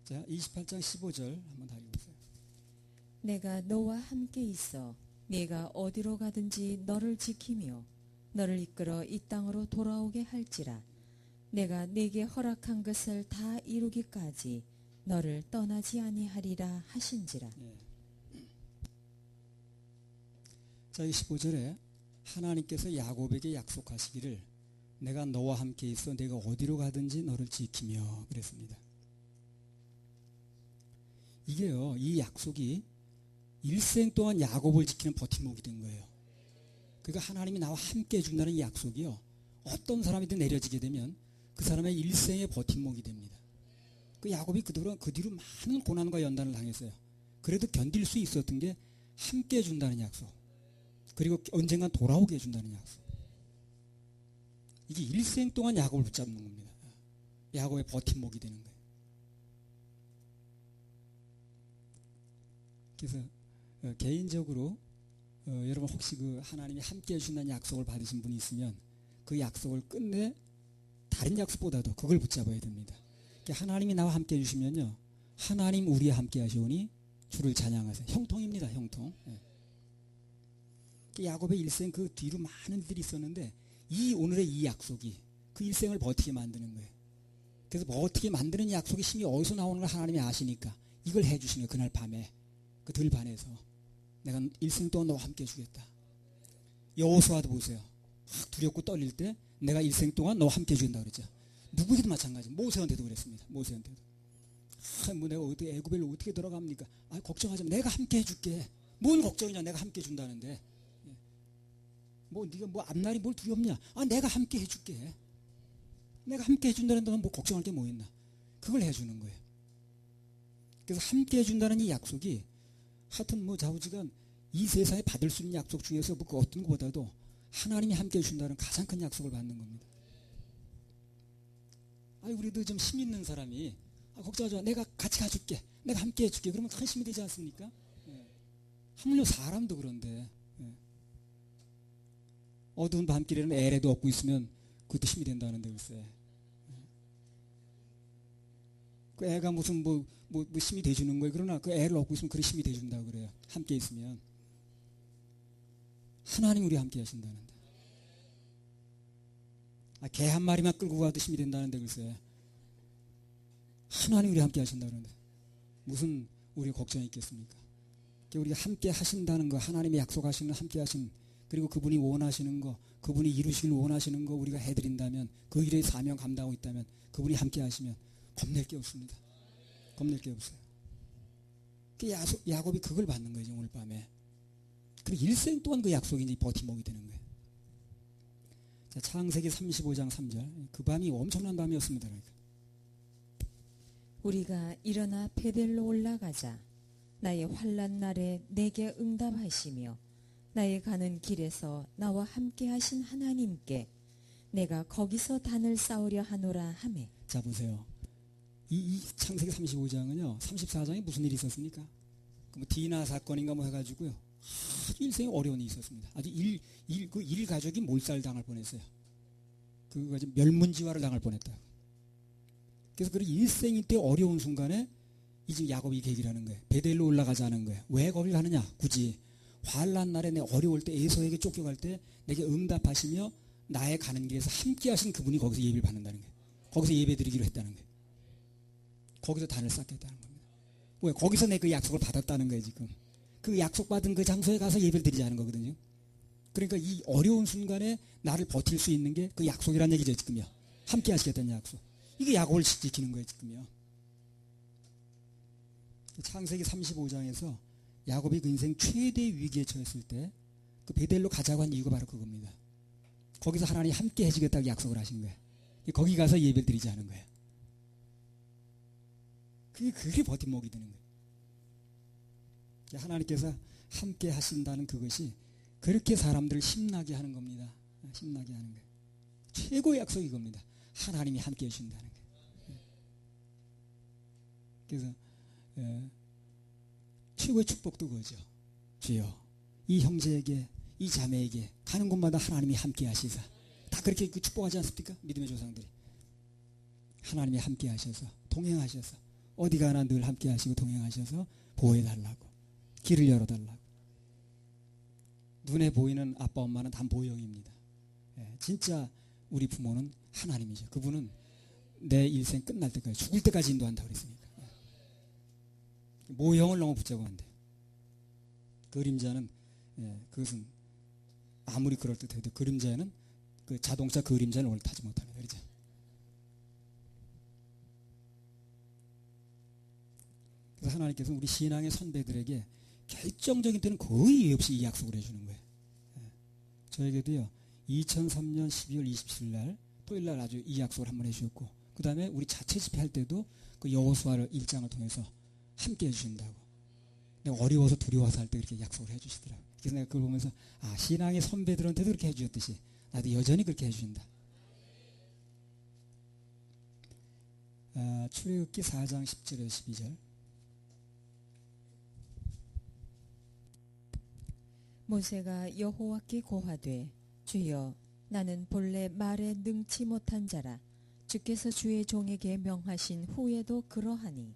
자, 28장 15절 한번 다 읽으세요. 내가 너와 함께 있어 네가 어디로 가든지 너를 지키며 너를 이끌어 이 땅으로 돌아오게 할지라. 내가 네게 허락한 것을 다 이루기까지 너를 떠나지 아니하리라 하신지라. 예. 자, 15절에 하나님께서 야곱에게 약속하시기를 내가 너와 함께 있어 내가 어디로 가든지 너를 지키며 그랬습니다. 이게요, 이 약속이 일생 동안 야곱을 지키는 버팀목이 된 거예요. 그러니까 하나님이 나와 함께 해준다는 이 약속이요, 어떤 사람이든 내려지게 되면 그 사람의 일생의 버팀목이 됩니다. 그 야곱이 그 뒤로 많은 고난과 연단을 당했어요. 그래도 견딜 수 있었던 게 함께 해준다는 약속, 그리고 언젠간 돌아오게 해준다는 약속. 이게 일생 동안 야곱을 붙잡는 겁니다. 야곱의 버팀목이 되는 거예요. 그래서 개인적으로 여러분 혹시 그 하나님이 함께 해주신다는 약속을 받으신 분이 있으면 그 약속을 끝내 다른 약속보다도 그걸 붙잡아야 됩니다. 그러니까 하나님이 나와 함께 해주시면요, 하나님 우리와 함께 하시오니 주를 찬양하세요. 형통입니다. 형통. 야곱의 일생 그 뒤로 많은 일들이 있었는데 오늘의 이 약속이 그 일생을 버티게 만드는 거예요. 그래서 버티게 만드는 약속의 힘이 어디서 나오는 걸 하나님이 아시니까 이걸 해주시는 거예요. 그날 밤에 그 들반에서 내가 일생 동안 너와 함께 해주겠다. 여호수아도 보세요. 막 두렵고 떨릴 때 내가 일생 동안 너와 함께 해주겠다 그랬죠. 누구에게도 마찬가지. 모세한테도 그랬습니다. 모세한테도. 뭐 내가 어떻게 애굽에 어떻게 들어갑니까? 걱정하지 마. 내가 함께 해줄게. 뭔 걱정이냐? 내가 함께 해준다는데. 뭐 네가 뭐 앞날이 뭘 두렵냐? 내가 함께 해줄게. 내가 함께 해준다는데 뭐 걱정할 게 뭐 있나? 그걸 해주는 거예요. 그래서 함께 해준다는 이 약속이 하여튼 뭐 좌우지간 이 세상에 받을 수 있는 약속 중에서 뭐 그 어떤 것보다도 하나님이 함께 해준다는 가장 큰 약속을 받는 겁니다. 우리도 좀 힘 있는 사람이 걱정하지 마. 내가 같이 가줄게. 내가 함께 해줄게. 그러면 큰 힘이 되지 않습니까? 하물며 사람도 그런데 어두운 밤길에는 애라도 얻고 있으면 그것도 힘이 된다는데 글쎄. 그 애가 무슨 뭐 힘이 돼주는 거예요. 그러나 그 애를 얻고 있으면 그래 힘이 돼준다고 그래요. 함께 있으면. 하나님 우리 함께 하신다는데. 개 한 마리만 끌고 가도 힘이 된다는데 글쎄. 하나님 우리 함께 하신다는데 무슨 우리 걱정이 있겠습니까? 우리가 함께 하신다는 거, 하나님이 약속하시는 함께 하신, 그리고 그분이 원하시는 거, 그분이 이루시길 원하시는 거 우리가 해드린다면, 그 일의 사명 감당하고 있다면, 그분이 함께 하시면 겁낼 게 없습니다. 겁낼 게 없어요. 야곱이 그걸 받는 거죠, 오늘 밤에. 그리고 일생 동안 그 약속이 이제 버팀목이 되는 거예요. 자, 창세기 35장 3절. 그 밤이 엄청난 밤이었습니다. 그러니까. 우리가 일어나 베델로 올라가자. 나의 환난 날에 내게 응답하시며 나의 가는 길에서 나와 함께 하신 하나님께 내가 거기서 단을 쌓으려 하노라 하매. 자, 보세요. 이 창세기 35장은요, 34장에 무슨 일이 있었습니까? 뭐 디나 사건인가 뭐 해가지고요, 아주 일생에 어려운 일이 있었습니다. 아주 그 일 가족이 몰살당할 뻔했어요. 그거 멸문지화를 당할 뻔했다. 그래서 그 일생일 때 어려운 순간에 이제 야곱이 이렇게 얘기를 하는 거예요. 베델로 올라가자는 거예요. 왜 거길 가느냐? 굳이 환난 날에 내 어려울 때 에서에게 쫓겨갈 때 내게 응답하시며 나의 가는 길에서 함께 하신 그분이 거기서 예배를 받는다는 거예요. 거기서 예배 드리기로 했다는 거예요. 거기서 단을 쌓겠다는 겁니다. 왜? 거기서 내 그 약속을 받았다는 거예요. 지금 그 약속받은 그 장소에 가서 예배를 드리자는 거거든요. 그러니까 이 어려운 순간에 나를 버틸 수 있는 게 그 약속이라는 얘기죠. 지금요. 함께 하시겠다는 약속. 이게 야곱을 지키는 거예요. 지금요. 창세기 35장에서 야곱이 그 인생 최대 위기에 처했을 때 그 베델로 가자고 한 이유가 바로 그겁니다. 거기서 하나님이 함께 해주겠다고 약속을 하신 거예요. 거기 가서 예배를 드리지 않은 거예요. 그게 버팀목이 되는 거예요. 하나님께서 함께 하신다는 그것이 그렇게 사람들을 힘나게 하는 겁니다. 힘나게 하는 거예요. 최고의 약속이 겁니다. 하나님이 함께 해주신다는 거예요. 그래서 최고의 축복도 그거죠. 주여, 이 형제에게, 이 자매에게 가는 곳마다 하나님이 함께 하시사. 다 그렇게 축복하지 않습니까? 믿음의 조상들이. 하나님이 함께 하셔서, 동행하셔서, 어디 가나 늘 함께 하시고 동행하셔서 보호해달라고, 길을 열어달라고. 눈에 보이는 아빠 엄마는 다 모형입니다. 예, 진짜 우리 부모는 하나님이죠. 그분은 내 일생 끝날 때까지, 죽을 때까지 인도한다고 그랬으니까. 예. 모형을 너무 붙잡으면 안 돼요. 그림자는, 그것은 아무리 그럴듯해도 그림자는, 그 자동차 그림자는 오늘 타지 못하는 거죠. 그래서 하나님께서 우리 신앙의 선배들에게 결정적인 때는 거의 예의 없이 이 약속을 해주는 거예요. 저에게도요, 2003년 12월 27일 날, 토요일 날 아주 이 약속을 한번 해주셨고, 그 다음에 우리 자체 집회할 때도 그 여호수아를 1장을 통해서 함께 해주신다고. 내가 어려워서 두려워서 할 때 그렇게 약속을 해주시더라고요. 그래서 내가 그걸 보면서, 아, 신앙의 선배들한테도 그렇게 해주셨듯이 나도 여전히 그렇게 해주신다. 출애굽기 4장 10절에서 12절. 모세가 여호와께 고하되 주여 나는 본래 말에 능치 못한 자라 주께서 주의 종에게 명하신 후에도 그러하니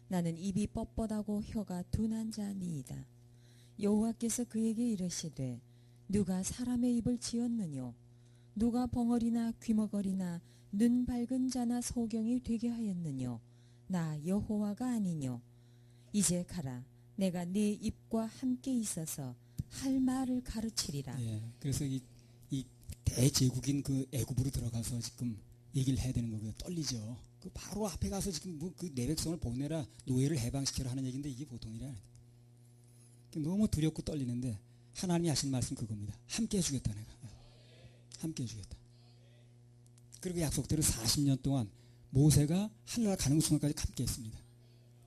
나는 입이 뻣뻣하고 혀가 둔한 자니이다. 여호와께서 그에게 이르시되 누가 사람의 입을 지었느뇨 누가 벙어리나 귀머거리나 눈 밝은 자나 소경이 되게 하였느뇨 나 여호와가 아니뇨 이제 가라 내가 네 입과 함께 있어서 할 말을 가르치리라. 예, 그래서 이 대제국인 그 애굽으로 들어가서 지금 얘기를 해야 되는 거고요. 떨리죠. 그 바로 앞에 가서 지금 뭐 그 내 백성을 보내라, 노예를 해방시켜라 하는 얘기인데 이게 보통 일이 아니다. 너무 두렵고 떨리는데 하나님이 하신 말씀 그겁니다. 함께 해주겠다 내가. 함께 해주겠다. 그리고 약속대로 40년 동안 모세가 하늘나라 가는 순간까지 함께 했습니다.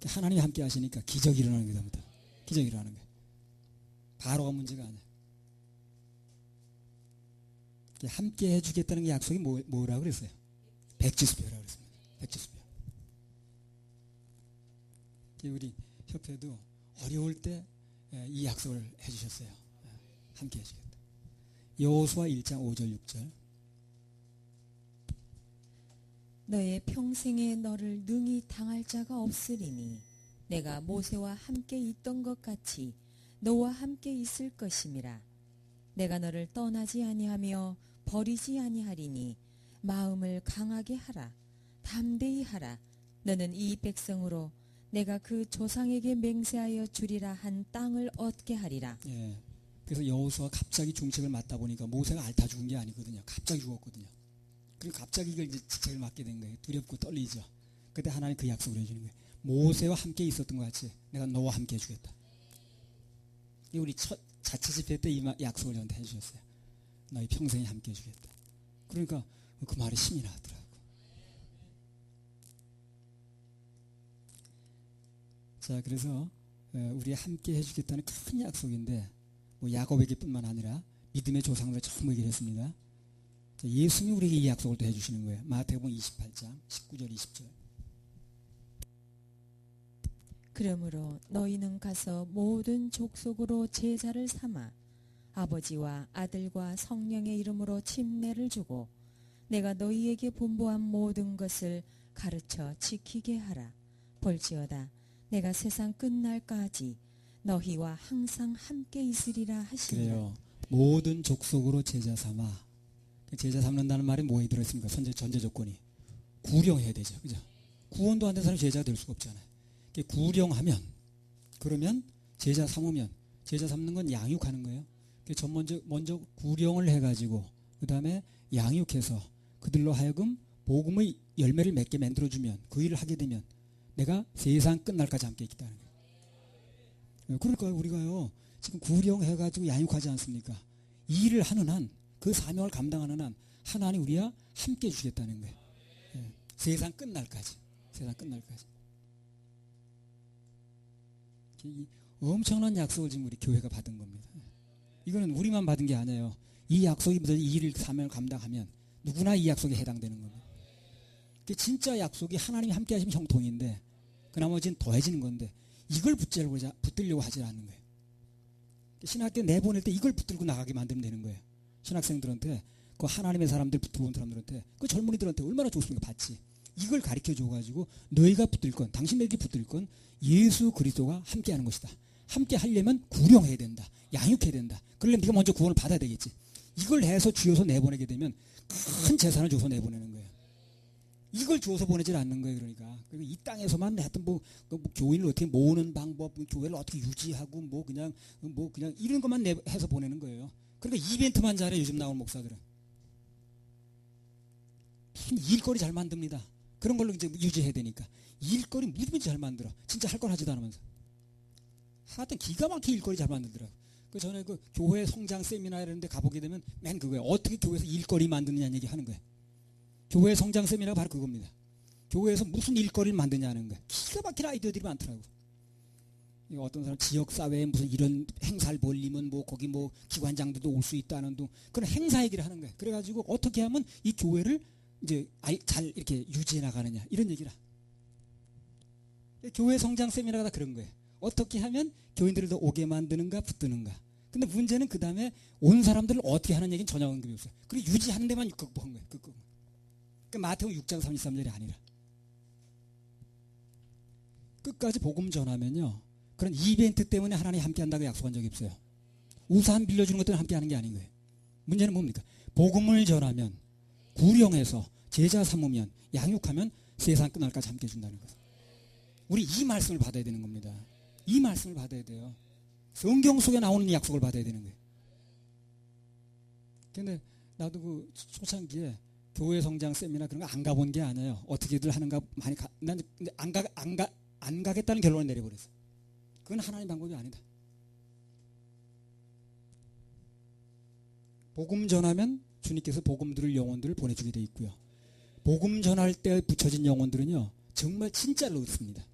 하나님이 함께 하시니까 기적이 일어나는 겁니다. 기적이 일어나는 거예요. 바로가 문제가 아니야. 함께 해주겠다는 게 약속이 뭐라고 그랬어요? 백지수표라고 그랬습니다. 백지수표. 우리 협회도 어려울 때 이 약속을 해주셨어요. 함께 해주겠다. 여호수아 1장 5절 6절. 너의 평생에 너를 능히 당할 자가 없으리니 내가 모세와 함께 있던 것 같이 너와 함께 있을 것임이라. 내가 너를 떠나지 아니하며 버리지 아니하리니 마음을 강하게 하라. 담대히 하라. 너는 이 백성으로 내가 그 조상에게 맹세하여 주리라 한 땅을 얻게 하리라. 예. 그래서 여호수아가 갑자기 중책을 맡다 보니까 모세가 앓다 죽은 게 아니거든요. 갑자기 죽었거든요. 그리고 갑자기 이걸 이제 직책을 맡게 된 거예요. 두렵고 떨리죠. 그때 하나님 그 약속을 해주는 거예요. 모세와 함께 있었던 것 같이 내가 너와 함께 해주겠다. 우리 첫 자체 집회 때 이 약속을 저한테 해주셨어요. 너희 평생에 함께 해주겠다. 그러니까 그 말에 힘이 나더라고. 자, 그래서 우리 함께 해주겠다는 큰 약속인데 뭐 야곱에게뿐만 아니라 믿음의 조상들 전부 얘기를 했습니다. 자, 예수님이 우리에게 이 약속을 또 해주시는 거예요. 마태복음 28장 19절 20절. 그러므로 너희는 가서 모든 족속으로 제자를 삼아 아버지와 아들과 성령의 이름으로 침례를 주고 내가 너희에게 분부한 모든 것을 가르쳐 지키게 하라. 볼지어다 내가 세상 끝날까지 너희와 항상 함께 있으리라 하시니라. 그래요. 모든 족속으로 제자 삼아. 제자 삼는다는 말이 뭐에 들어있습니까? 전제 조건이 구령해야 되죠. 그죠? 구원도 안 된 사람이 제자가 될 수가 없잖아요. 구령하면, 그러면 제자 삼으면, 제자 삼는 건 양육하는 거예요. 먼저 구령을 해가지고 그 다음에 양육해서 그들로 하여금 복음의 열매를 맺게 만들어주면, 그 일을 하게 되면 내가 세상 끝날까지 함께 있겠다는 거예요. 그러니까 우리가요 지금 구령해가지고 양육하지 않습니까? 이 일을 하는 한, 그 사명을 감당하는 한 하나님 우리와 함께 해주겠다는 거예요. 세상 끝날까지. 세상 끝날까지. 이 엄청난 약속을 지금 우리 교회가 받은 겁니다. 이거는 우리만 받은 게 아니에요. 이 약속이 이 일을 사명을 감당하면 누구나 이 약속에 해당되는 겁니다. 진짜 약속이 하나님이 함께 하시면 형통인데 그 나머지는 더해지는 건데 이걸 붙들려고 하지 않는 거예요. 신학교 내보낼 때 이걸 붙들고 나가게 만들면 되는 거예요. 신학생들한테, 그 하나님의 사람들, 붙들고 온 사람들한테, 그 젊은이들한테 얼마나 좋습니까? 봤지. 이걸 가르쳐 줘가지고 너희가 붙들 건, 당신들이 붙들 건 예수 그리스도가 함께하는 것이다. 함께 하려면 구령해야 된다. 양육해야 된다. 그러려면 네가 먼저 구원을 받아야 되겠지. 이걸 해서 주어서 내보내게 되면 큰 재산을 줘서 내보내는 거예요. 이걸 주어서 보내질 않는 거예요. 그러니까 그리고 이 땅에서만 하여튼 뭐 교인을 어떻게 모으는 방법, 교회를 어떻게 유지하고 뭐 그냥 이런 것만 해서 보내는 거예요. 그러니까 이벤트만 잘해. 요즘 나오는 목사들은 무슨 일거리 잘 만듭니다. 그런 걸로 이제 유지해야 되니까 일거리 무지무지 잘 만들어. 진짜 할 건 하지도 않으면서 하여튼 기가 막히게 일거리 잘 만들더라고. 그 전에 그 교회 성장 세미나 이런 데 가보게 되면 맨 그거예요. 어떻게 교회에서 일거리 만드느냐는 얘기 하는 거예요. 교회 성장 세미나가 바로 그겁니다. 교회에서 무슨 일거리를 만드냐는 거예요. 기가 막힌 아이디어들이 많더라고. 어떤 사람 지역사회에 무슨 이런 행사를 벌리면 뭐 거기 뭐 기관장들도 올 수 있다는 둥 그런 행사 얘기를 하는 거예요. 그래가지고 어떻게 하면 이 교회를 이제 잘 이렇게 유지해 나가느냐 이런 얘기라. 교회 성장 세미나가 다 그런 거예요. 어떻게 하면 교인들을 더 오게 만드는가 붙드는가. 근데 문제는 그 다음에 온 사람들을 어떻게 하는 얘기는 전혀 언급이 없어요. 그리고 유지하는 데만 극복한 거예요. 그러니까 마태복음 6장 33절이 아니라 끝까지 복음 전하면요. 그런 이벤트 때문에 하나님 함께 한다고 약속한 적이 없어요. 우산 빌려주는 것 때문에 함께 하는 게 아닌 거예요. 문제는 뭡니까? 복음을 전하면 구령해서 제자 삼으면 양육하면 세상 끝날까지 함께 해준다는 거예요. 우리 이 말씀을 받아야 되는 겁니다. 이 말씀을 받아야 돼요. 성경 속에 나오는 이 약속을 받아야 되는 거예요. 근데 나도 그 초창기에 교회 성장 세미나 그런 거 안 가본 게 아니에요. 어떻게들 하는가 많이 난 근데 안 가겠다는 결론을 내려버렸어. 그건 하나님 방법이 아니다. 복음 전하면 주님께서 복음 들을 영혼들을 보내주게 돼 있고요. 복음 전할 때 붙여진 영혼들은요. 정말 진짜로 얻습니다.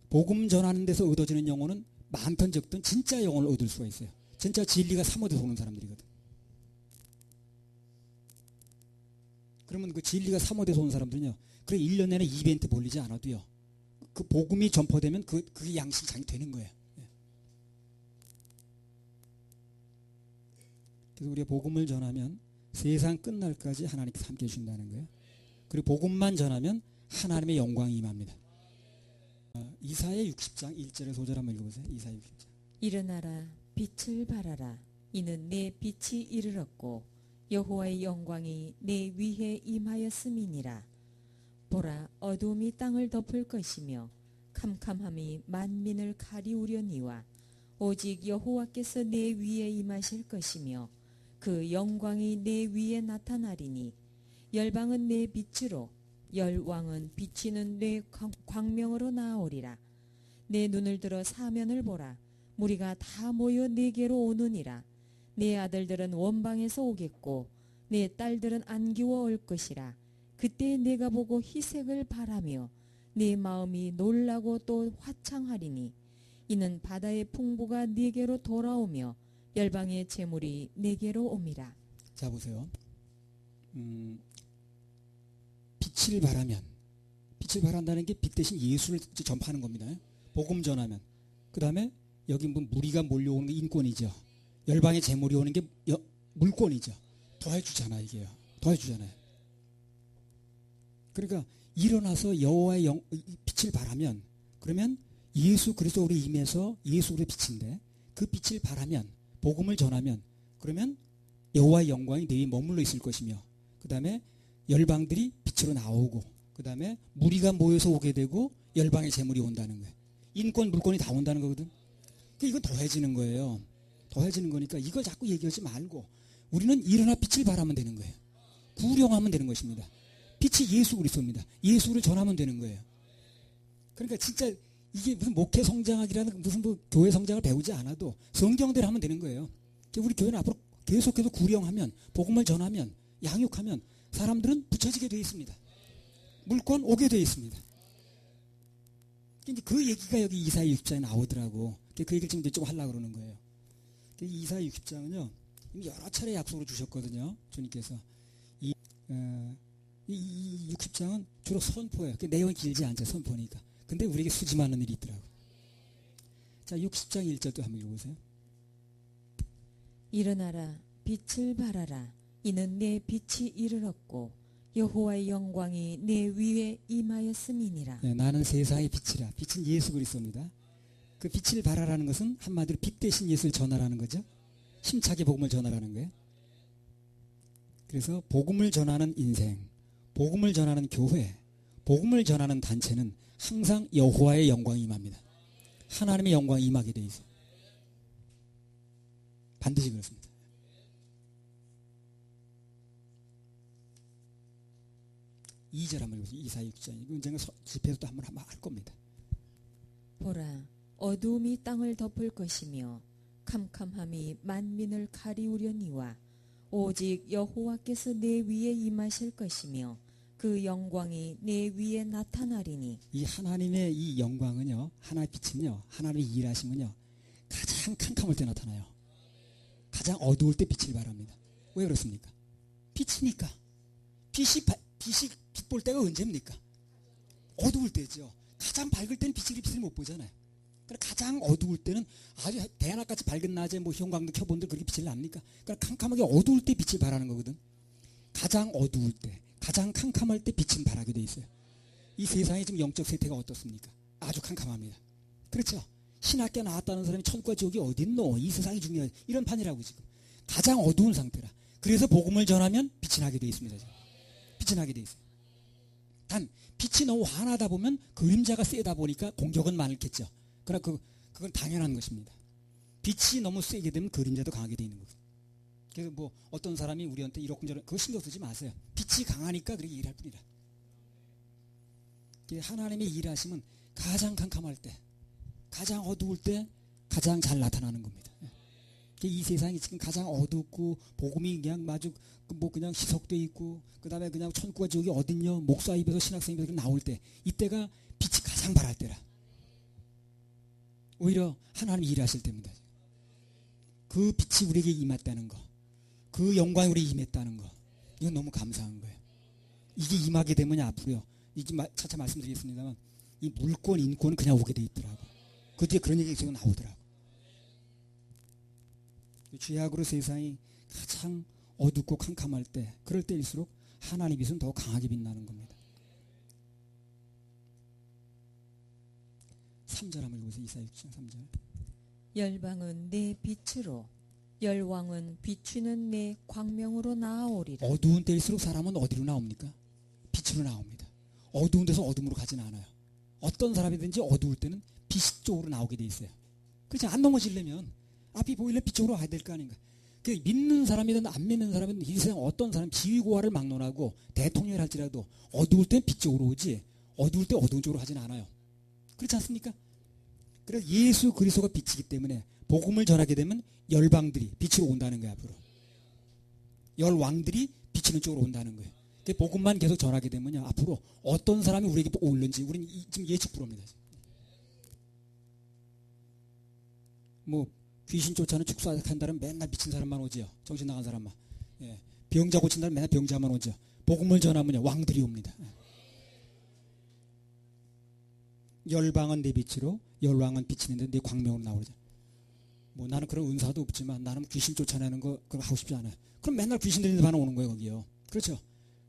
복음 전하는 데서 얻어지는 영혼은 많든 적든 진짜 영혼을 얻을 수가 있어요. 진짜 진리가 사모돼서 오는 사람들이거든. 그러면 그 진리가 사모돼서 오는 사람들은요. 그래 1년 내내 이벤트 벌리지 않아도요. 그 복음이 전파되면 그게 양식이 잘 되는 거예요. 그래서 우리가 복음을 전하면 세상 끝날까지 하나님께서 함께 해주신다는 거예요. 그리고 복음만 전하면 하나님의 영광이 임합니다. 이사야 60장 1절에서 5절 한번 읽어보세요. 이사야 60장. 일어나라 빛을 발하라 이는 내 빛이 이르렀고 여호와의 영광이 내 위에 임하였음이니라. 보라 어두움이 땅을 덮을 것이며 캄캄함이 만민을 가리우려니와 오직 여호와께서 내 위에 임하실 것이며 그 영광이 내 위에 나타나리니 열방은 내 빛으로 열왕은 비치는 내 광명으로 나아오리라. 내 눈을 들어 사면을 보라. 무리가 다 모여 내게로 오느니라. 내 아들들은 원방에서 오겠고 내 딸들은 안기워 올 것이라. 그때 내가 보고 희색을 바라며 내 마음이 놀라고 또 화창하리니 이는 바다의 풍부가 내게로 돌아오며 열방의 재물이 내게로 옴이라. 자 보세요. 빛을 바라면 빛을 바란다는 게 빛 대신 예수를 전파하는 겁니다. 복음 전하면 그 다음에 여기 뭐 무리가 몰려오는 게 인권이죠. 열방의 재물이 오는 게 물권이죠. 더해주잖아 이게요. 더해주잖아요. 그러니까 일어나서 여호와의 빛을 바라면 그러면 예수 그리스도 우리 임해서 예수 우리 빛인데 그 빛을 바라면 복음을 전하면 그러면 여호와의 영광이 내 위에 머물러 있을 것이며 그 다음에 열방들이 빛으로 나오고 그 다음에 무리가 모여서 오게 되고 열방의 재물이 온다는 거예요. 인권 물권이 다 온다는 거거든. 그러니까 이건 더해지는 거예요. 더해지는 거니까 이걸 자꾸 얘기하지 말고 우리는 일어나 빛을 바라면 되는 거예요. 구령하면 되는 것입니다. 빛이 예수 그리스도입니다. 예수를 전하면 되는 거예요. 그러니까 진짜 이게 무슨 목회 성장학이라는 무슨 뭐 교회 성장을 배우지 않아도 성경대로 하면 되는 거예요. 우리 교회는 앞으로 계속해서 구령하면 복음을 전하면 양육하면 사람들은 붙여지게 되어 있습니다. 물권 오게 되어 있습니다. 그 얘기가 여기 이사야 60장에 나오더라고. 그 얘기를 지금 좀 하려고 그러는 거예요. 이사야 60장은요 여러 차례 약속을 주셨거든요. 주님께서 이 60장은 주로 선포예요. 내용이 길지 않죠. 선포니까. 근데 우리에게 수지 많은 일이 있더라고. 자 60장 1절도 한번 읽어보세요. 일어나라 빛을 발하라 이는 내 빛이 이르렀고 여호와의 영광이 내 위에 임하였음이니라. 네, 나는 세상의 빛이라. 빛은 예수 그리스도입니다. 그 빛을 발하라는 것은 한마디로 빛 대신 예수를 전하라는 거죠. 힘차게 복음을 전하라는 거예요. 그래서 복음을 전하는 인생, 복음을 전하는 교회, 복음을 전하는 단체는 항상 여호와의 영광이 임합니다. 하나님의 영광이 임하게 돼 있어요. 반드시 그렇습니다. 이 절 한번 읽어보세요. 이사야 6장. 이거 언젠가 집회에서도 한번 할 겁니다. 보라, 어두움이 땅을 덮을 것이며 캄캄함이 만민을 가리우려니와 오직 여호와께서 내 위에 임하실 것이며 그 영광이 내 위에 나타나리니. 이 하나님의 이 영광은요, 하나의 빛은요, 하나님의 일하심은요, 가장 캄캄할 때 나타나요. 가장 어두울 때 빛을 발합니다. 왜 그렇습니까? 빛이니까. 빛 볼 때가 언제입니까? 어두울 때죠. 가장 밝을 때는 빛을 못 보잖아요. 그러니까 가장 어두울 때는 아주 대낮같이 밝은 낮에 뭐 형광등 켜본들 그렇게 빛을 납니까? 그러니까 캄캄하게 어두울 때 빛을 발하는 거거든. 가장 어두울 때, 가장 캄캄할 때 빛은 발하게 돼 있어요. 이 세상의 지금 영적 세태가 어떻습니까? 아주 캄캄합니다. 그렇죠? 신학교 나왔다는 사람이 천국과 지옥이 어딨노? 이 세상이 중요하지. 이런 판이라고 지금. 가장 어두운 상태라. 그래서 복음을 전하면 빛이 나게 돼 있습니다. 지금. 빛이 나게 돼 있어요. 단 빛이 너무 환하다 보면 그림자가 세다 보니까 공격은 많겠죠. 그러나 그건 당연한 것입니다. 빛이 너무 세게 되면 그림자도 강하게 돼 있는 거죠. 그래서 뭐 어떤 사람이 우리한테 이러쿵저러 그거 신경 쓰지 마세요. 빛이 강하니까 그렇게 일할 뿐이라. 하나님의 일하심은 가장 캄캄할 때, 가장 어두울 때 가장 잘 나타나는 겁니다. 이 세상이 지금 가장 어둡고 복음이 그냥 마주 뭐 그냥 희석돼 있고 그다음에 그냥 천국과 지옥이 어딨냐 목사 입에서 신학생 입에서 나올 때 이때가 빛이 가장 발할 때라. 오히려 하나님이 일하실 때입니다. 그 빛이 우리에게 임했다는 거, 그 영광이 우리에게 임했다는 거, 이건 너무 감사한 거예요. 이게 임하게 되면 앞으로요, 이게 차차 말씀드리겠습니다만 이 물권 인권은 그냥 오게 돼 있더라고. 그 뒤에 그런 얘기가 계속 나오더라고. 죄악으로 세상이 가장 어둡고 캄캄할 때, 그럴 때일수록 하나님의 빛은 더 강하게 빛나는 겁니다. 3절 한번 읽어보세요. 이사야 6장 3절. 열방은 내 빛으로, 열왕은 비추는 내 광명으로 나아오리라. 어두운 때일수록 사람은 어디로 나옵니까? 빛으로 나옵니다. 어두운 데서 어둠으로 가진 않아요. 어떤 사람이든지 어두울 때는 빛 쪽으로 나오게 돼 있어요. 그렇지, 안 넘어지려면 앞이 보이려면 빛 쪽으로 가야 될 거 아닌가. 믿는 사람이든 안 믿는 사람이든 이 세상 어떤 사람 지위고하를 막론하고 대통령을 할지라도 어두울 땐 빛 쪽으로 오지 어두울 때 어두운 쪽으로 하진 않아요. 그렇지 않습니까? 그래서 예수 그리스도가 빛이기 때문에 복음을 전하게 되면 열방들이 빛으로 온다는 거예요. 앞으로 열왕들이 비치는 쪽으로 온다는 거예요. 복음만 계속 전하게 되면요, 앞으로 어떤 사람이 우리에게 오는지 우리는 지금 예측 불허입니다. 뭐 귀신 쫓아는 축사한다면 맨날 미친 사람만 오지요. 정신 나간 사람만. 예. 병자 고친다면 맨날 병자만 오죠. 복음을 전하면요, 왕들이 옵니다. 열방은 내 빛으로, 열왕은 비치는데 내 광명으로 나오죠. 뭐 나는 그런 은사도 없지만 나는 귀신 쫓아내는 거 그거 하고 싶지 않아요. 그럼 맨날 귀신 들리는 사람 오는 거예요, 거기요. 그렇죠?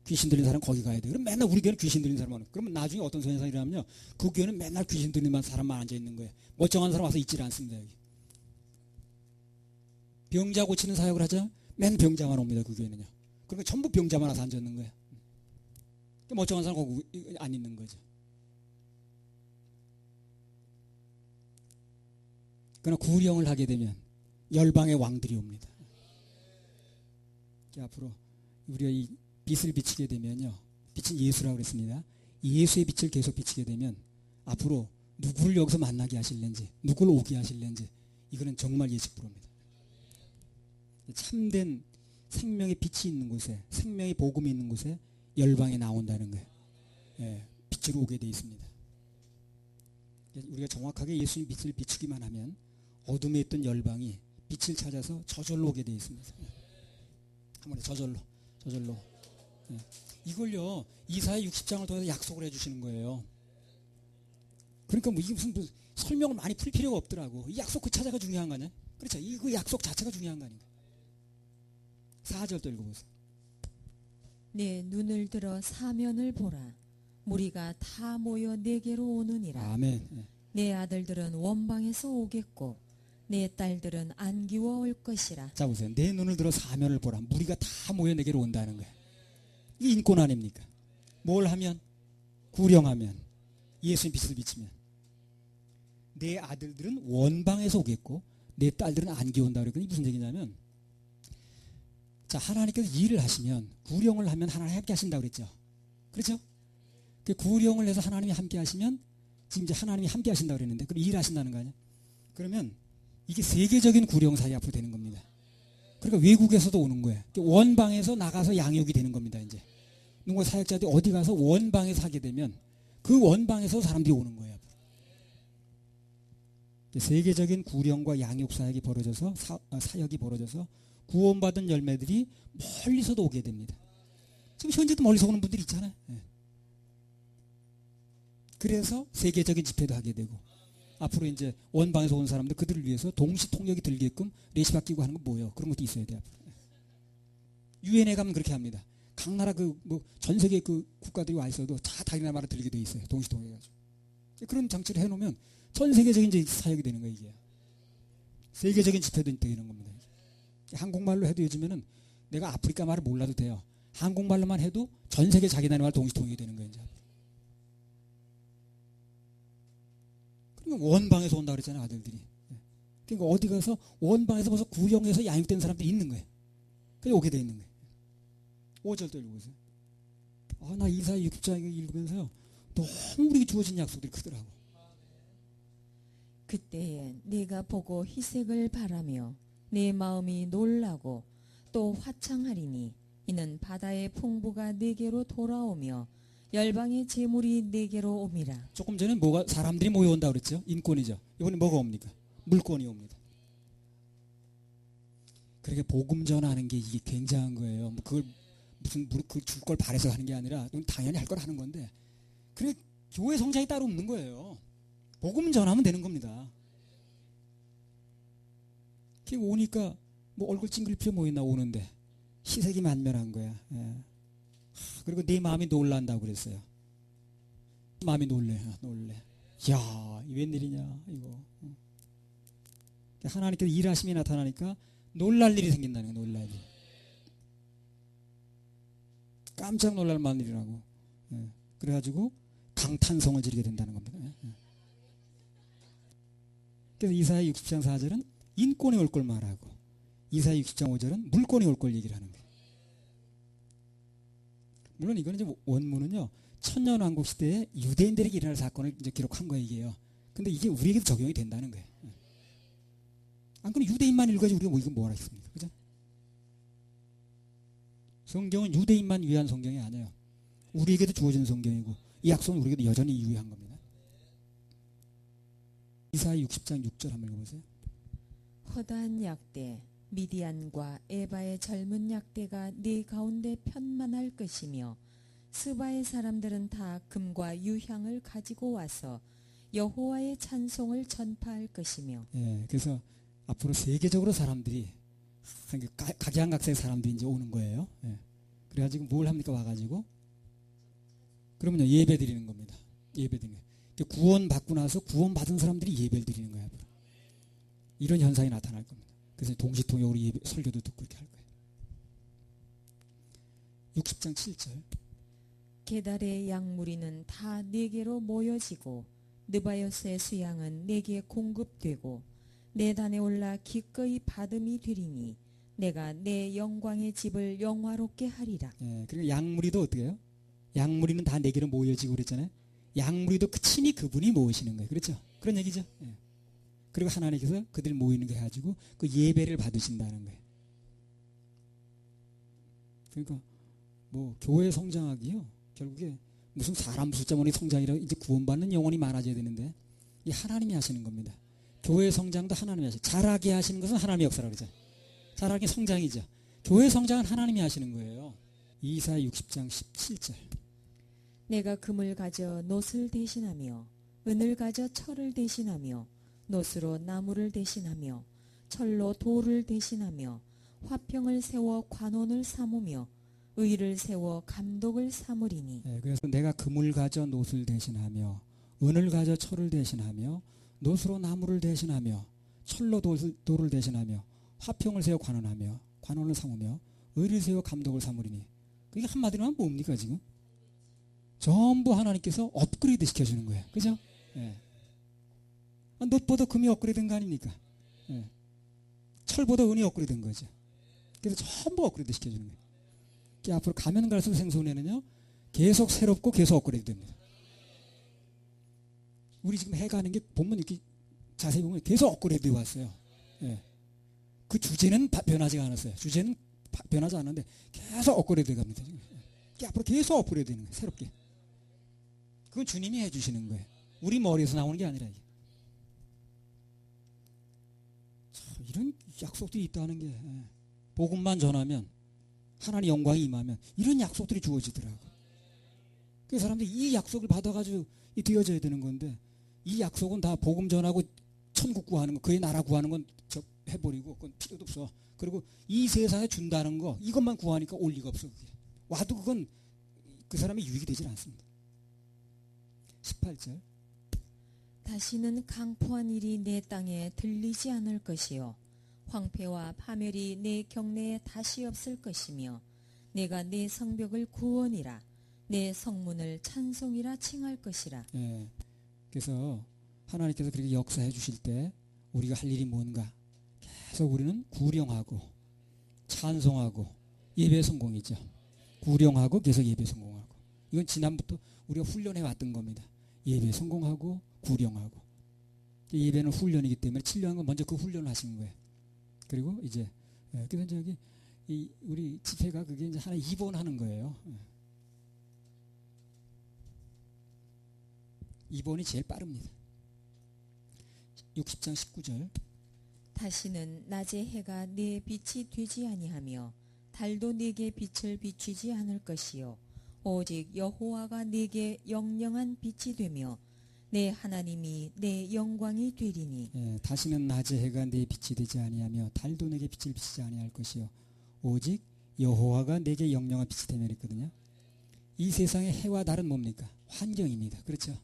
귀신 들리는 사람 거기 가야 돼요. 그럼 맨날 우리 교회는 귀신 들리는 사람 오는 거예요. 그러면 나중에 어떤 현상이 일어나면요, 그 교회는 맨날 귀신 들리는 사람만 앉아 있는 거예요. 멀쩡한 사람 와서 있질 않습니다, 여기. 병자 고치는 사역을 하자 맨 병자만 옵니다. 그 교회는요. 그러니까 전부 병자만 와서 앉아 있는 거예요. 멀쩡한 사람 거기 안 있는 거죠. 그러나 구령을 하게 되면 열방의 왕들이 옵니다. 앞으로 우리가 이 빛을 비치게 되면요, 빛은 예수라고 그랬습니다. 예수의 빛을 계속 비치게 되면 앞으로 누구를 여기서 만나게 하실는지, 누구를 오게 하실는지, 이거는 정말 예측 불허입니다. 참된 생명의 빛이 있는 곳에, 생명의 복음이 있는 곳에 열방이 나온다는 거예요. 예, 빛으로 오게 되어 있습니다. 우리가 정확하게 예수님 빛을 비추기만 하면 어둠에 있던 열방이 빛을 찾아서 저절로 오게 되어 있습니다. 한번에 저절로. 예. 이걸요, 이사야 60장을 통해서 약속을 해주시는 거예요. 그러니까 뭐 이게 무슨 설명을 많이 풀 필요가 없더라고. 이 약속 그 찾아가 중요한 거 아니야? 그렇죠? 그 약속 자체가 중요한 거 아닌가? 4절 또 읽어보세요. 내 눈을 들어 사면을 보라. 무리가 다 모여 내게로 오느니라. 아멘. 내 아들들은 원방에서 오겠고 내 딸들은 안기워 올 것이라. 자 보세요. 내 눈을 들어 사면을 보라. 무리가 다 모여 내게로 온다는 거예요. 이게 인권 아닙니까? 뭘 하면? 구령하면, 예수님 빛을 비치면. 내 아들들은 원방에서 오겠고 내 딸들은 안기워 온다 그랬더니 무슨 얘기냐면, 자 하나님께서 일을 하시면, 구령을 하면 하나님 함께 하신다고 그랬죠. 그렇죠? 그 구령을 해서 하나님이 함께 하시면, 지금 이제 하나님이 함께 하신다고 그랬는데 그럼 일하신다는 거 아니야? 그러면 이게 세계적인 구령사이 앞으로 되는 겁니다. 그러니까 외국에서도 오는 거예요. 원방에서 나가서 양육이 되는 겁니다. 이제 누가 사역자들이 어디 가서 원방에서 하게 되면 그 원방에서 사람들이 오는 거예요. 세계적인 구령과 양육 사역이 벌어져서 사역이 벌어져서 구원받은 열매들이 멀리서도 오게 됩니다. 지금 현재도 멀리서 오는 분들이 있잖아요. 그래서 세계적인 집회도 하게 되고, 앞으로 이제 원방에서 온 사람들 그들을 위해서 동시 통역이 들게끔 레시 바뀌고 하는 거 뭐예요? 그런 것도 있어야 돼요. 유엔에 가면 그렇게 합니다. 각 나라 전 세계 그 국가들이 와 있어도 다 자기 나라 말 들리게 돼 있어요. 동시 통역해가지고. 그런 장치를 해놓으면 전 세계적인 이제 사역이 되는 거예요. 이게 세계적인 집회도 되는 겁니다. 한국말로 해도 요즘에는 내가 아프리카 말을 몰라도 돼요. 한국말로만 해도 전 세계 자기 나라 말 동시 통역이 되는 거예요. 이제. 원방에서 온다 그랬잖아요, 아들들이. 그러니까 어디 가서 원방에서 벌써 구령에서 양육된 사람들이 있는 거예요. 그래서 오게 돼 있는 거예요. 5절도 읽어보세요. 나 이사야 60장 읽으면서요, 너무 우리에게 주어진 약속들이 크더라고. 그때에 네가 보고 희색을 바라며 내 마음이 놀라고 또 화창하리니 이는 바다의 풍부가 네게로 돌아오며 열방의 재물이 네게로 옴이라. 조금 전에 사람들이 모여온다 그랬죠? 인권이죠. 이번에 뭐가 옵니까? 물권이 옵니다. 그렇게 복음 전하는 게 이게 굉장한 거예요. 그걸 무슨 줄 걸 바래서 하는 게 아니라 당연히 할 걸 하는 건데, 그래 교회 성장이 따로 없는 거예요. 복음 전하면 되는 겁니다. 오니까 얼굴 찡그릴 필요 뭐 있나, 오는데 희색이 만면한 거야. 그리고 내 마음이 놀란다고 그랬어요. 마음이 놀래. 야, 이 웬일이냐 이거. 하나님께서 일하심이 나타나니까 놀랄 일이 생긴다는 거예요. 놀랄 일. 깜짝 놀랄 만한 일이라고. 그래가지고 강탄성을 지르게 된다는 겁니다. 그래서 이사야 60장 4절은 인권이 올 걸 말하고, 이사야 60장 5절은 물권이 올 걸 얘기를 하는 거예요. 물론 이거는 이제 원문은요, 천년왕국 시대에 유대인들에게 일어날 사건을 이제 기록한 거예요, 이게요. 근데 이게 우리에게도 적용이 된다는 거예요. 안 그러면 유대인만 읽어가지고 우리가 이거 뭘 하겠습니까? 그죠? 성경은 유대인만 위한 성경이 아니에요. 우리에게도 주어진 성경이고, 이 약속은 우리에게도 여전히 유효한 겁니다. 이사야 60장 6절 한번 읽어보세요. 허다한 약대 미디안과 에바의 젊은 약대가 네 가운데 편만할 것이며 스바의 사람들은 다 금과 유향을 가지고 와서 여호와의 찬송을 전파할 것이며. 그래서 앞으로 세계적으로 사람들이 각양각색의 사람들이 이제 오는 거예요. 그래가지고 뭘 합니까? 와가지고 그러면요, 예배 드리는 겁니다. 예배 드리는 거예요. 구원 받고 나서 구원 받은 사람들이 예배를 드리는 거예요. 앞으로. 이런 현상이 나타날 겁니다. 그래서 동시통역으로 설교도 듣고 이렇게 할 거예요. 60장 7절. 게달의 양무리는 다 네게로 모여지고 느바요스의 수양은 네게 공급되고 내 단에 올라 기꺼이 받음이 되리니 내가 내 영광의 집을 영화롭게 하리라. 그리고 양무리도 어떻게 해요? 양무리는 다 네게로 모여지고 그랬잖아요. 양무리도 친히 그분이 모으시는 거예요. 그렇죠? 그런 얘기죠. 그리고 하나님께서 그들 모이는 거 해가지고 그 예배를 받으신다는 거예요. 그러니까 교회 성장하기요, 결국에 무슨 사람 숫자만의 성장이라 이제 구원받는 영혼이 많아져야 되는데, 이 하나님이 하시는 겁니다. 교회 성장도 하나님이 하시죠. 자라게 하시는 것은 하나님의 역사라고 그러죠. 자라게 성장이죠. 교회 성장은 하나님이 하시는 거예요. 이사야 60장 17절. 내가 금을 가져 놋을 대신하며 은을 가져 철을 대신하며 놋으로 나무를 대신하며 철로 돌을 대신하며 화평을 세워 관원을 삼으며 의를 세워 감독을 삼으리니 예, 그래서 내가 금을 가져 노를 대신하며 은을 가져 철을 대신하며 노수로 나무를 대신하며 철로 돌을 대신하며 화평을 세워 관원을 삼으며 의를 세워 감독을 삼으리니 그게 한마디로 하면 뭡니까 지금? 전부 하나님께서 업그레이드 시켜주는 거예요. 그죠? 예. 놋보다 금이 업그레이드 된 거 아닙니까? 예. 철보다 은이 업그레이드 된 거죠. 그래서 전부 업그레이드 시켜주는 거예요. 앞으로 가면 갈수록 생소년은요 계속 새롭고 계속 업그레이드 됩니다. 우리 지금 해가는 게 보면 이렇게 자세히 보면 계속 업그레이드 왔어요. 예. 그 주제는 변하지 않았어요. 주제는 변하지 않았는데 계속 업그레이드 갑니다. 앞으로 계속 업그레이드 되는 거예요. 새롭게. 그건 주님이 해주시는 거예요. 우리 머리에서 나오는 게 아니라 이게. 참, 이런 약속들이 있다는 게 복음만 전하면 하나님 영광이 임하면 이런 약속들이 주어지더라고. 그 사람들이 이 약속을 받아가지고 되어져야 되는 건데 이 약속은 다 복음 전하고 천국 구하는 거, 그의 나라 구하는 건 해버리고 그건 필요도 없어. 그리고 이 세상에 준다는 거 이것만 구하니까 올 리가 없어. 그게. 와도 그건 그 사람의 유익이 되질 않습니다. 18절 다시는 강포한 일이 내 땅에 들리지 않을 것이요 황폐와 파멸이 내 경내에 다시 없을 것이며 내가 내 성벽을 구원이라 내 성문을 찬송이라 칭할 것이라. 예. 그래서 하나님께서 그렇게 역사해 주실 때 우리가 할 일이 뭔가 계속 우리는 구령하고 찬송하고 예배 성공이죠. 구령하고 계속 예배 성공하고 이건 지난부터 우리가 훈련해 왔던 겁니다. 예배 성공하고 구령하고 예배는 훈련이기 때문에 7년간 먼저 그 훈련을 하신 거예요. 그리고 이제 그래서 저기 우리 집회가 그게 이제 하나 입원하는 거예요. 2번이 제일 빠릅니다. 60장 19절 다시는 낮에 해가 내 빛이 되지 아니하며 달도 내게 빛을 비추지 않을 것이요 오직 여호와가 내게 영영한 빛이 되며 내 하나님이 내 영광이 되리니. 예, 다시는 낮에 해가 내 빛이 되지 아니하며 달도 내게 빛을 비치지 아니할 것이요 오직 여호와가 내게 영영한 빛이 되며 있거든요. 이 세상의 해와 달은 뭡니까? 환경입니다. 그렇죠?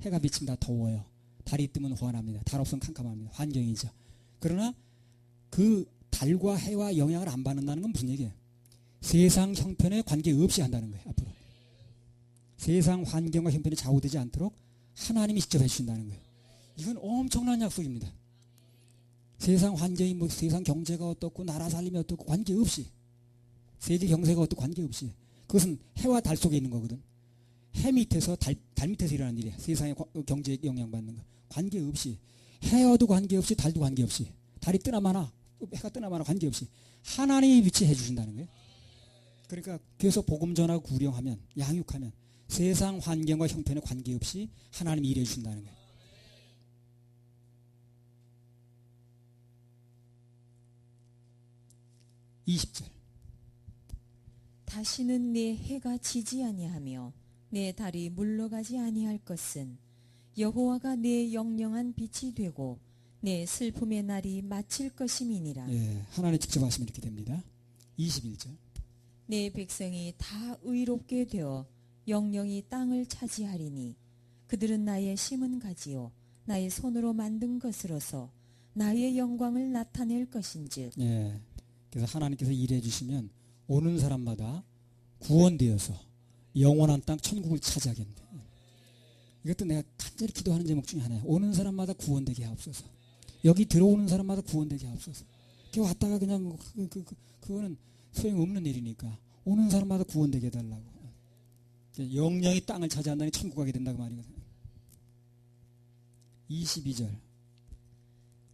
해가 비치면 다 더워요. 달이 뜨면 환합니다. 달 없으면 캄캄합니다. 환경이죠. 그러나 그 달과 해와 영향을 안 받는다는 건 무슨 얘기예요? 세상 형편에 관계없이 한다는 거예요. 앞으로 세상 환경과 형편에 좌우되지 않도록 하나님이 직접 해주신다는 거예요. 이건 엄청난 약속입니다. 세상 환경이 뭐 세상 경제가 어떻고 나라 살림이 어떻고 관계없이 세계 경제가 어떻고 관계없이 그것은 해와 달 속에 있는 거거든. 해 밑에서 달 밑에서 일어나는 일이야. 세상의 경제에 영향받는 거 관계없이 해와도 관계없이 달도 관계없이 달이 뜨나 마나 해가 뜨나 마나 관계없이 하나님이 위치해 주신다는 거예요. 그러니까 계속 복음 전하고 구령하면 양육하면 세상 환경과 형편에 관계없이 하나님이 일해 주신다는 거예요. (20절) 다시는 내 해가 지지 아니하며 내 달이 물러가지 아니할 것은 여호와가 내 영영한 빛이 되고 내 슬픔의 날이 마칠 것임이니라. 예, 하나님 직접 하시면 이렇게 됩니다. 21절 내 백성이 다 의롭게 되어 영영이 땅을 차지하리니 그들은 나의 심은 가지요 나의 손으로 만든 것으로서 나의 영광을 나타낼 것인즉. 예, 그래서 하나님께서 일해 주시면 오는 사람마다 구원되어서 영원한 땅 천국을 차지하겠는데 이것도 내가 간절히 기도하는 제목 중에 하나예요. 오는 사람마다 구원되게 하옵소서. 여기 들어오는 사람마다 구원되게 하옵소서. 그 왔다가 그냥 그거는 소용없는 일이니까 오는 사람마다 구원되게 해달라고. 영영이 땅을 차지한다니 천국 가게 된다고 말이거든요. 22절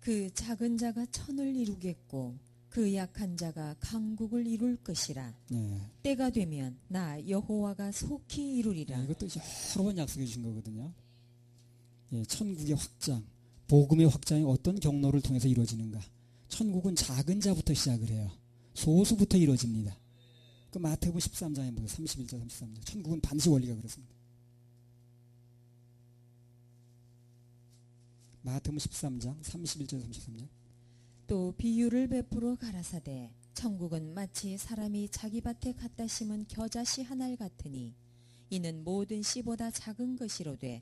그 작은 자가 천을 이루겠고 그 약한 자가 강국을 이룰 것이라. 네. 때가 되면 나 여호와가 속히 이루리라. 네, 이것도 여러 번 약속해 주신 거거든요. 예, 천국의 확장, 복음의 확장이 어떤 경로를 통해서 이루어지는가. 천국은 작은 자부터 시작을 해요. 소수부터 이루어집니다. 그 마태복음 13장에 보세요. 31절 33절. 천국은 반드시 원리가 그렇습니다. 마태복음 13장 31절 33절. 또 비유를 베풀어 가라사대 천국은 마치 사람이 자기 밭에 갖다 심은 겨자씨 한 알 같으니 이는 모든 씨보다 작은 것이로되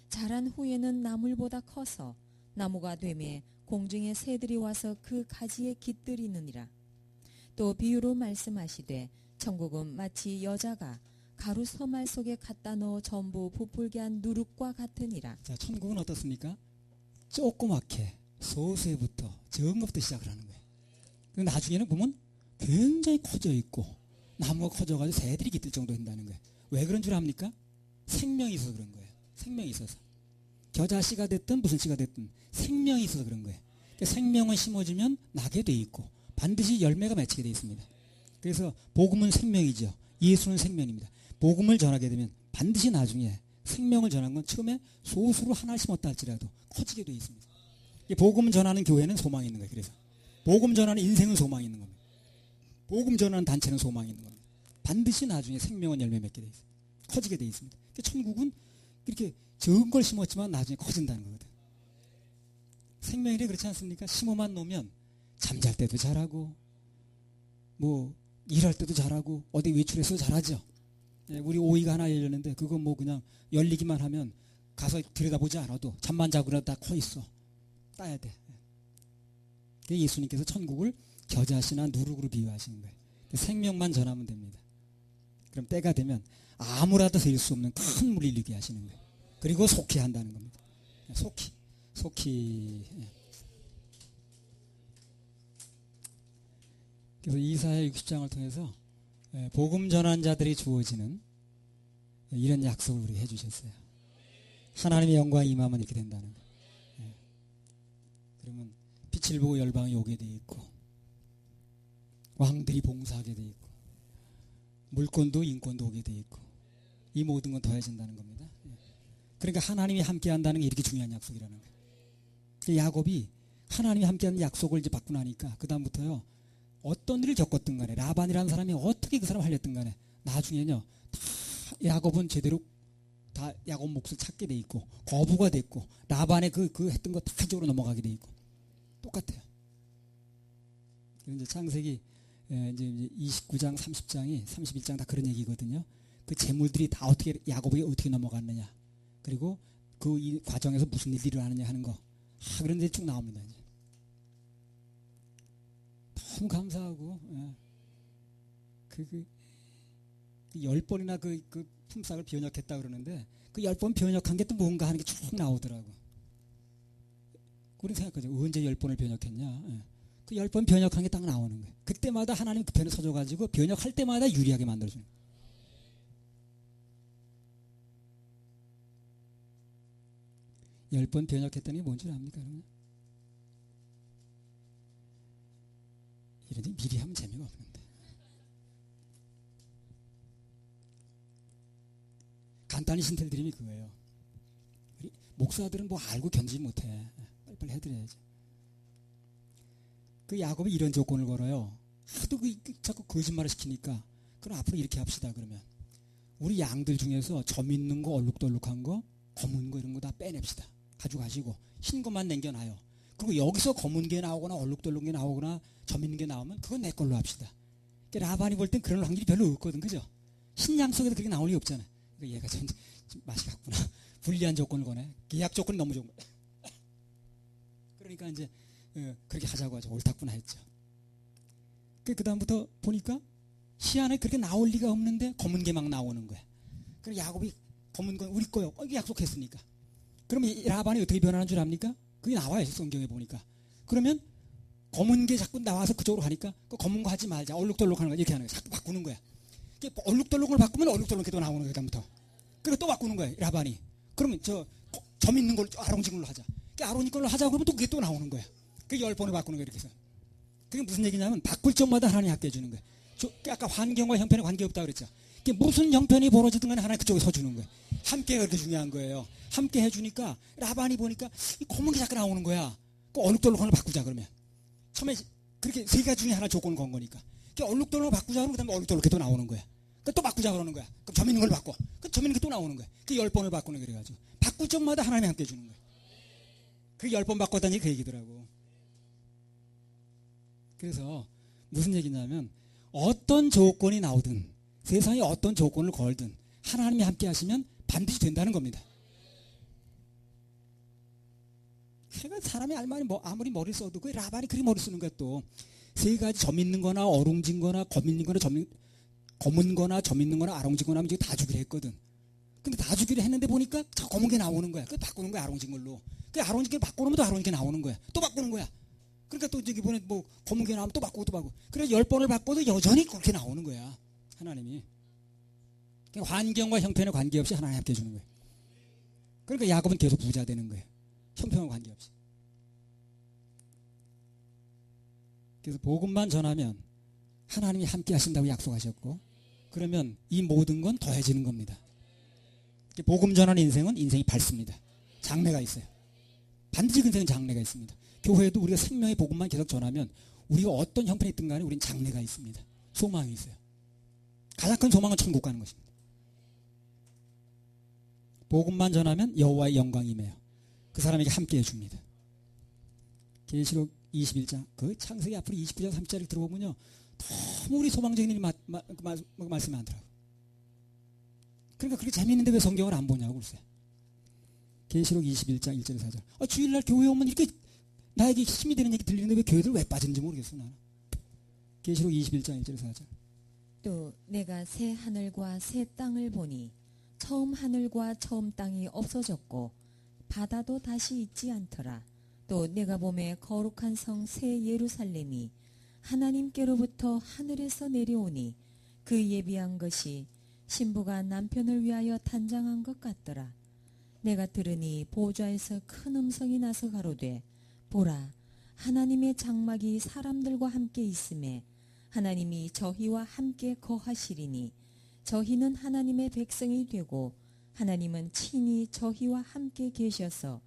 자란 후에는 나물보다 커서 나무가 되매 공중의 새들이 와서 그 가지에 깃들이느니라. 또 비유로 말씀하시되 천국은 마치 여자가 가루 서말 속에 갖다 넣어 전부 부풀게 한 누룩과 같으니라. 자, 천국은 어떻습니까? 조그맣게 소수에부터 적은 것부터 시작을 하는 거예요. 근데 나중에는 보면 굉장히 커져 있고 나무가 커져가지고 새들이 깃들 정도 된다는 거예요. 왜 그런 줄 압니까? 생명이 있어서 그런 거예요. 생명이 있어서. 겨자씨가 됐든 무슨 씨가 됐든 생명이 있어서 그런 거예요. 그러니까 생명은 심어지면 나게 돼 있고 반드시 열매가 맺히게 돼 있습니다. 그래서 복음은 생명이죠. 예수는 생명입니다. 복음을 전하게 되면 반드시 나중에 생명을 전한 건 처음에 소수로 하나 심었다 할지라도 커지게 돼 있습니다. 복음 전하는 교회는 소망이 있는 거예요. 그래서 복음 전하는 인생은 소망이 있는 겁니다. 복음 전하는 단체는 소망이 있는 겁니다. 반드시 나중에 생명은 열매 맺게 돼 있습니다. 커지게 돼 있습니다. 그러니까 천국은 이렇게 적은 걸 심었지만 나중에 커진다는 거거든. 생명이래 그렇지 않습니까? 심어만 놓으면 잠잘 때도 잘하고 뭐 일할 때도 잘하고 어디 외출해서 잘하죠. 우리 오이가 하나 열렸는데 그거 뭐 그냥 열리기만 하면 가서 들여다보지 않아도 잠만 자고라도 다 커 있어. 따야 돼. 예수님께서 천국을 겨자씨나 누룩으로 비유하시는 거예요. 생명만 전하면 됩니다. 그럼 때가 되면 아무라도 될 수 없는 큰 물이 일리게 하시는 거예요. 그리고 속히 한다는 겁니다. 속히. 그래서 이사야 60장을 통해서 복음 전한 자들이 주어지는 이런 약속을 우리가 해주셨어요. 하나님의 영광이 임하면 이렇게 된다는 거예요. 그러면 빛을 보고 열방이 오게 돼 있고 왕들이 봉사하게 돼 있고 물권도 인권도 오게 돼 있고 이 모든 건 더해진다는 겁니다. 그러니까 하나님이 함께한다는 게 이렇게 중요한 약속이라는 거예요. 야곱이 하나님이 함께하는 약속을 이제 받고 나니까 그 다음부터요 어떤 일을 겪었든 간에 라반이라는 사람이 어떻게 그 사람을 살렸든 간에 나중에는요 다 야곱은 제대로 다 야곱 몫을 찾게 돼 있고 거부가 됐고 라반의 그 했던 거 다 이쪽으로 넘어가게 돼 있고 똑같아요. 이제 창세기 이제 29장 30장이 31장 다 그런 얘기거든요. 그 재물들이 다 어떻게 야곱에게 어떻게 넘어갔느냐 그리고 그 이 과정에서 무슨 일이 일어나느냐 하는 거 그런 데 쭉 나옵니다. 이제. 너무 감사하고 그 10번이나 그 품삯을 변역했다 그러는데 그 10번 변역한 게 또 뭔가 하는 게 쭉 나오더라고. 우리 생각하죠. 언제 10번을 변역했냐. 그 10번 변역한 게 딱 나오는 거예요. 그때마다 하나님 그 편에 서줘가지고 변역할 때마다 유리하게 만들어주는 거예요. 열 번 변역했다는 게 뭔지 압니까? 그러면? 이런데 미리 하면 재미가 없는데. 간단히 신텔드림이 그거예요. 우리 목사들은 뭐 알고 견디지 못해. 빨리빨리 해드려야지. 그 야곱이 이런 조건을 걸어요. 하도 자꾸 거짓말을 시키니까 그럼 앞으로 이렇게 합시다. 그러면 우리 양들 중에서 점 있는 거 얼룩덜룩한 거 검은 거 이런 거 다 빼냅시다. 가져가시고 흰 것만 남겨놔요. 그리고 여기서 검은 게 나오거나 얼룩덜룩한 게 나오거나 점 있는 게 나오면 그건 내 걸로 합시다. 그러니까 라반이 볼 땐 그런 확률이 별로 없거든. 그죠? 흰양 속에도 그렇게 나올 리가 없잖아. 그러니까 얘가 좀 맛이 갔구나. 불리한 조건을 거네. 계약 조건이 너무 좋은 거야. 그러니까 이제 그렇게 하자고 하죠. 옳다구나 했죠. 그 다음부터 보니까 시안에 그렇게 나올 리가 없는데 검은 게 막 나오는 거야. 그래서 야곱이 검은 건 우리 거요. 이게 약속했으니까. 그러면 라반이 어떻게 변하는 줄 압니까? 그게 나와요. 성경에 보니까. 그러면 검은 게 자꾸 나와서 그쪽으로 가니까 그 검은 거 하지 말자. 얼룩덜룩하는 거 이렇게 하는 거야. 자꾸 바꾸는 거야. 얼룩덜룩을 바꾸면 얼룩덜룩이 또 나오는 거야. 그다음부터. 그리고 또 바꾸는 거야. 라반이. 그러면 점 있는 걸 아론지 걸로 하자. 아론이 걸로 하자 그러면 또 그게 또 나오는 거야. 그 10번을 바꾸는 거야. 이렇게 해서. 그게 무슨 얘기냐면 바꿀 적마다 하나님이 함께 해주는 거야. 아까 환경과 형편에 관계없다 그랬죠. 무슨 형편이 벌어지든 간에 하나님 그쪽에 서주는 거예요. 함께가 그렇게 중요한 거예요. 함께 해주니까 라반이 보니까 이 검은 게 자꾸 나오는 거야. 그 얼룩덜룩한 걸 바꾸자 그러면. 처음에 그렇게 세 가지 중에 하나 조건을 건 거니까. 얼룩덜룩을 바꾸자 그러면 그 다음에 얼룩덜룩이 또 나오는 거야. 또 바꾸자 그러는 거야. 그럼 점 있는 걸 바꿔. 점 있는 게 또 나오는 거야. 그 10번을 바꾸는 게 그래가지고. 바꿀 적마다 하나님이 함께 해주는 거야. 그 10번 바꿨다니 그 얘기더라고. 그래서 무슨 얘기냐면 어떤 조건이 나오든 세상에 어떤 조건을 걸든 하나님이 함께 하시면 반드시 된다는 겁니다. 그러니까 사람이 아무리 머리 써도 그 라반이 그리 머리 쓰는 거야. 또 세 가지 점 있는 거나 어룽진 거나 검 있는 거나 검은 거나 점 있는 거나 아롱진 거나 하면 다 주기로 했거든. 근데 다 주기로 했는데 보니까 저 검은 게 나오는 거야. 그 바꾸는 거야, 아롱진 걸로. 그 아롱진 걸 바꾸면 또 아롱진 게 나오는 거야. 또 바꾸는 거야. 그러니까 또 이번에 뭐 검은 게 나오면 또 바꾸고 또 바꾸고. 그래서 10번을 바꿔도 여전히 그렇게 나오는 거야. 하나님이. 그러니까 환경과 형편에 관계없이 하나님 함께 해주는 거예요. 그러니까 야곱은 계속 부자 되는 거예요. 형편과 관계없이. 그래서 복음만 전하면 하나님이 함께 하신다고 약속하셨고, 그러면 이 모든 건 더해지는 겁니다. 복음 전하는 인생은 인생이 밝습니다. 장래가 있어요. 반드시 그 인생은 장래가 있습니다. 교회도 우리가 생명의 복음만 계속 전하면 우리가 어떤 형편이 있든 간에 우리는 장래가 있습니다. 소망이 있어요. 가장 큰 소망은 천국 가는 것입니다. 복음만 전하면 여호와의 영광이 임해요. 그 사람에게 함께 해줍니다. 계시록 21장 그 창세기 앞으로 29장 3절을 들어보면요, 너무 우리 소망적인 일이 말씀이 많더라고요. 그러니까 그렇게 재미있는데 왜 성경을 안 보냐고 그러세요. 계시록 21장 1절 4절. 주일날 교회 오면 이렇게 나에게 힘이 되는 얘기 들리는데 왜 교회들 왜 빠진지 모르겠어 나는. 계시록 21장 1절 4절. 또 내가 새 하늘과 새 땅을 보니 처음 하늘과 처음 땅이 없어졌고 바다도 다시 있지 않더라. 또 내가 보매 거룩한 성 새 예루살렘이 하나님께로부터 하늘에서 내려오니 그 예비한 것이 신부가 남편을 위하여 단장한 것 같더라. 내가 들으니 보좌에서 큰 음성이 나서 가로되 보라, 하나님의 장막이 사람들과 함께 있음에 하나님이 저희와 함께 거하시리니 저희는 하나님의 백성이 되고 하나님은 친히 저희와 함께 계셔서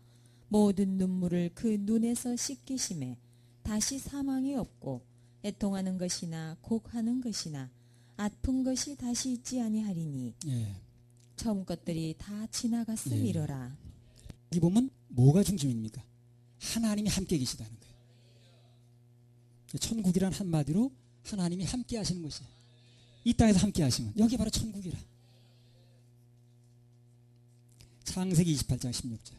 모든 눈물을 그 눈에서 씻기심에 다시 사망이 없고 애통하는 것이나 곡하는 것이나 아픈 것이 다시 있지 아니하리니 처음 것들이 다 지나갔음이로라. 여기 보면 뭐가 중심입니까? 하나님이 함께 계시다는 거예요. 천국이란 한마디로 하나님이 함께 하시는 것이에요. 이 땅에서 함께 하시면 여기 바로 천국이라. 창세기 28장 16절.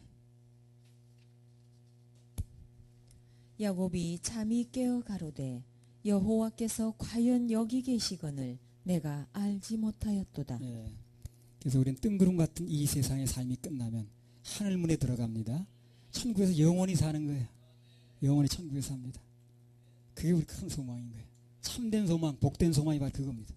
야곱이 잠이 깨어 가로되 여호와께서 과연 여기 계시거늘 내가 알지 못하였도다. 그래서 우리는 뜬구름 같은 이 세상의 삶이 끝나면 하늘문에 들어갑니다. 천국에서 영원히 사는 거예요. 영원히 천국에서 삽니다. 그게 우리 큰 소망인 거예요. 참된 소망, 복된 소망이 바로 그겁니다.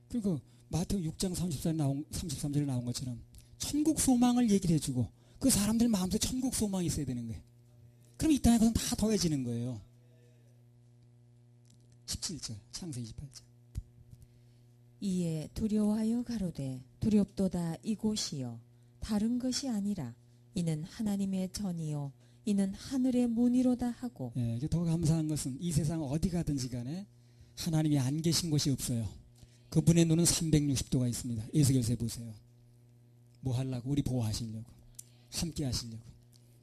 그리고 마태복음 6장 33절에 나온 것처럼 천국 소망을 얘기를 해주고 그 사람들 마음속에 천국 소망이 있어야 되는 거예요. 그럼 이 땅에 그건 다 더해지는 거예요. 17절 창세기 28절. 이에 두려워하여 가로되 두렵도다 이곳이여 다른 것이 아니라 이는 하나님의 전이요 이는 하늘의 문이로다 하고. 이게 더 감사한 것은 이 세상 어디 가든지 간에 하나님이 안 계신 곳이 없어요. 그분의 눈은 360도가 있습니다. 에스겔서에 보세요. 뭐 하려고? 우리 보호하시려고, 함께 하시려고.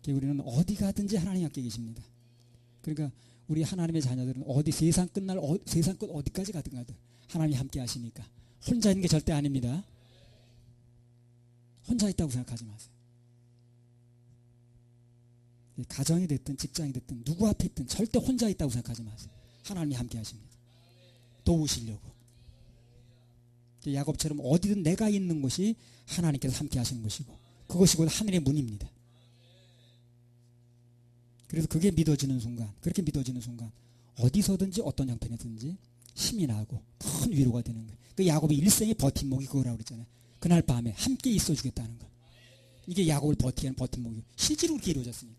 우리는 어디 가든지 하나님 함께 계십니다. 그러니까 우리 하나님의 자녀들은 어디 세상 끝 어디까지 가든 하나님이 함께 하시니까 혼자 있는 게 절대 아닙니다. 혼자 있다고 생각하지 마세요. 가정이 됐든 직장이 됐든 누구 앞에 있든 절대 혼자 있다고 생각하지 마세요. 하나님이 함께 하십니다. 도우시려고. 야곱처럼 어디든 내가 있는 곳이 하나님께서 함께 하시는 것이고 그것이 곧 하늘의 문입니다. 그래서 그게 믿어지는 순간, 그렇게 믿어지는 순간 어디서든지 어떤 형편이든지 힘이 나고 큰 위로가 되는 거예요. 그 야곱의 일생의 버팀목이 그거라고 그랬잖아요. 그날 밤에 함께 있어 주겠다는 거. 이게 야곱을 버티게 하는 버팀목이에요. 실제로 그렇게 이루어졌으니까.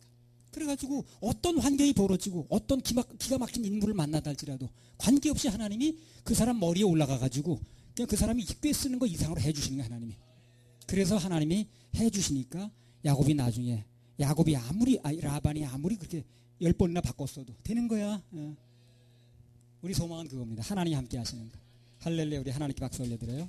그래가지고 어떤 환경이 벌어지고 어떤 기가 막힌 인물을 만나다 할지라도 관계없이 하나님이 그 사람 머리에 올라가가지고 그냥 그 사람이 꽤 쓰는 거 이상으로 해주시는 거예요. 하나님이. 그래서 하나님이 해주시니까 야곱이 나중에 라반이 아무리 그렇게 10번이나 바꿨어도 되는 거야. 우리 소망은 그겁니다. 하나님이 함께 하시는 거. 할렐루야. 우리 하나님께 박수 올려드려요.